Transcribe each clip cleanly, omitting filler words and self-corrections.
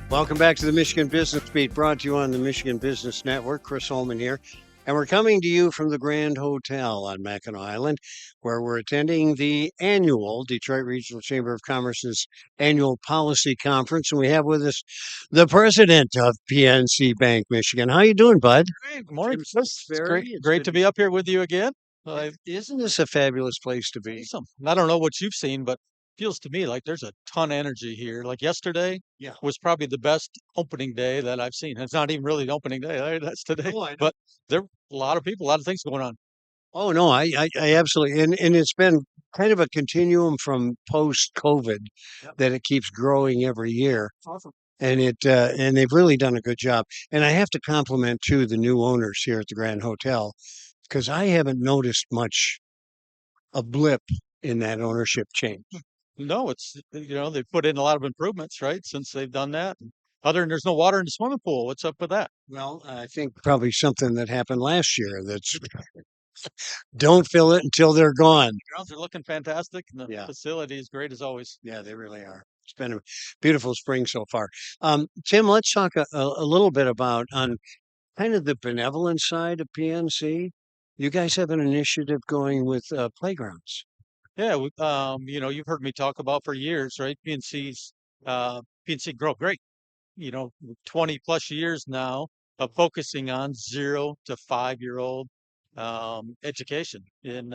Welcome back to the Michigan Business Beat, brought to you on the Michigan Business Network. Chris Holman here. And we're coming to you from the Grand Hotel on Mackinac Island, where we're attending the annual Detroit Regional Chamber of Commerce's annual policy conference. And we have with us the president of PNC Bank, Michigan. How you doing, bud? Hey, good morning, Tim Chris. It's Salisbury. great, It's great good to to be up here with you again. Uh, Isn't this a fabulous place to be? Awesome. I don't know what you've seen, but feels to me like there's a ton of energy here. Like yesterday Yeah. was probably the best opening day that I've seen. It's not even really an opening day, right? That's today, Oh, I know. but there are a lot of people, a lot of things going on. Oh no, I absolutely, and it's been kind of a continuum from post COVID Yep. that it keeps growing every year, Awesome. and they've really done a good job. And I have to compliment too the new owners here at the Grand Hotel because I haven't noticed much a blip in that ownership change. No, they put in a lot of improvements, right, since they've done that. Other than there's no water in the swimming pool. What's up with that? Well, I think probably something that happened last year that's don't fill it until they're gone. Grounds are looking fantastic, and the Yeah, facility is great as always. yeah, they really are. It's been a beautiful spring so far. Tim, let's talk a little bit about on kind of the benevolent side of PNC. You guys have an initiative going with playgrounds. Yeah, you've heard me talk about for years, right? PNC Grow Great, 20 plus years now of focusing on 0 to 5 year old education in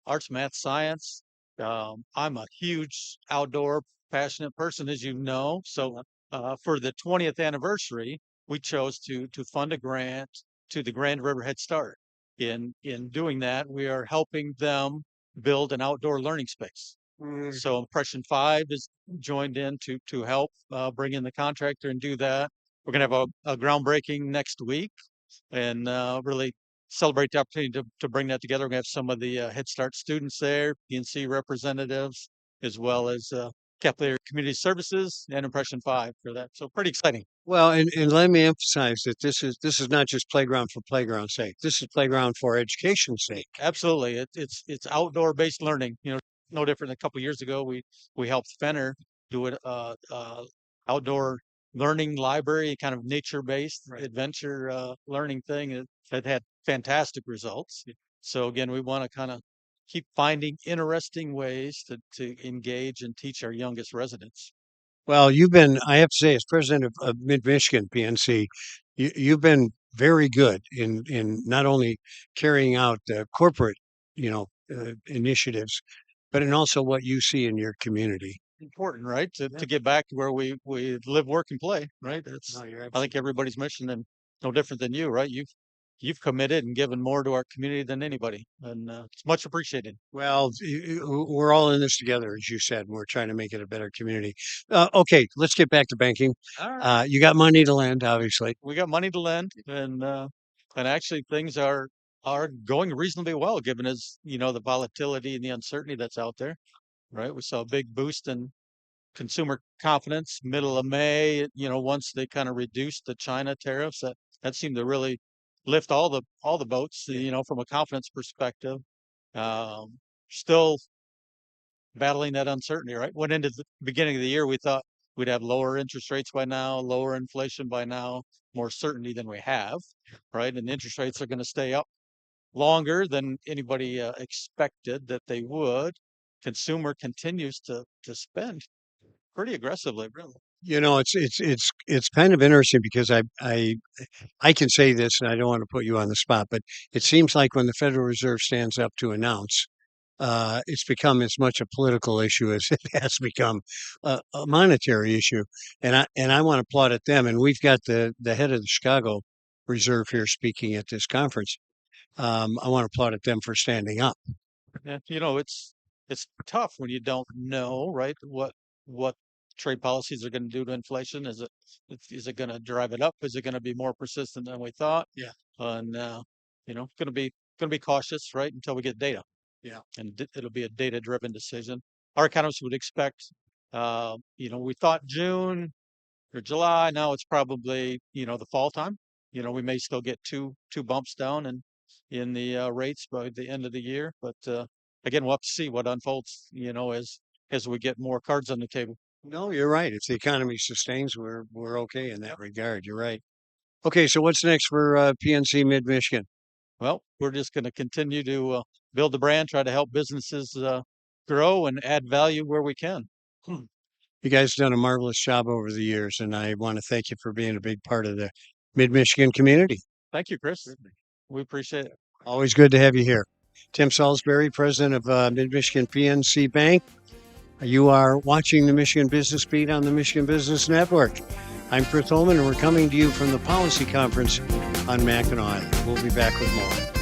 arts, math, science. I'm a huge outdoor passionate person, as you know. So for the 20th anniversary, we chose to fund a grant to the Grand River Head Start. In doing that, we are helping them build an outdoor learning space. Mm. So Impression Five is joined in to help bring in the contractor and do that. We're going to have a groundbreaking next week and really celebrate the opportunity to bring that together. We're going to have some of the Head Start students there, PNC representatives, as well as Catholic Community Services and Impression Five for that. So pretty exciting. Well, and let me emphasize that this is not just playground for playground's sake. This is playground for education's sake. Absolutely, it's outdoor based learning. No different than a couple years ago. We helped Fenner do it outdoor learning library, kind of nature based Right. adventure learning thing that had fantastic results. So again, we want to kind of keep finding interesting ways to engage and teach our youngest residents. Well, you've been, I have to say, as president of Mid Michigan PNC, you've been very good in not only carrying out corporate, initiatives, but in also what you see in your community. Important, right? To, Yeah. to get back to where we live, work, and play, right? No, you're I think absolutely. everybody's mission and no different than you, right? You've committed and given more to our community than anybody, and it's much appreciated. Well, we're all in this together, as you said. And we're trying to make it a better community. Okay, let's get back to banking. All right. You got money to lend, obviously. We got money to lend, and actually things are going reasonably well, given as the volatility and the uncertainty that's out there, right? We saw a big boost in consumer confidence middle of May, once they kind of reduced the China tariffs, that seemed to really lift all the boats, from a confidence perspective. Um, Still battling that uncertainty, right? Went into the beginning of the year, we thought we'd have lower interest rates by now, lower inflation by now, more certainty than we have, right? And interest rates are going to stay up longer than anybody expected that they would. Consumer continues to spend pretty aggressively, really. It's kind of interesting because I can say this, and I don't want to put you on the spot, but it seems like when the Federal Reserve stands up to announce, it's become as much a political issue as it has become a monetary issue. And I want to applaud at them. And we've got the head of the Chicago Reserve here speaking at this conference. I want to applaud at them for standing up. Yeah, it's tough when you don't know, right? What trade policies are going to do to inflation? Is it going to drive it up? Is it going to be more persistent than we thought? Yeah, And going to be cautious, right, until we get data, yeah. and it'll be a data-driven decision. Our economists would expect, we thought June or July. Now it's probably the fall time. We may still get two bumps down in the rates by the end of the year, but again, we'll have to see what unfolds. As we get more cards on the table. No, you're right. If the economy sustains, we're okay in that regard. You're right. Okay, so what's next for PNC Mid Michigan? Well, we're just going to continue to build the brand, try to help businesses grow and add value where we can. You guys have done a marvelous job over the years, and I want to thank you for being a big part of the Mid Michigan community. Thank you, Chris. We appreciate it. Always good to have you here. Tim Salisbury, president of Mid Michigan PNC Bank. You are watching the Michigan Business Beat on the Michigan Business Network. I'm Chris Holman, and we're coming to you from the Policy Conference on Mackinac. We'll be back with more.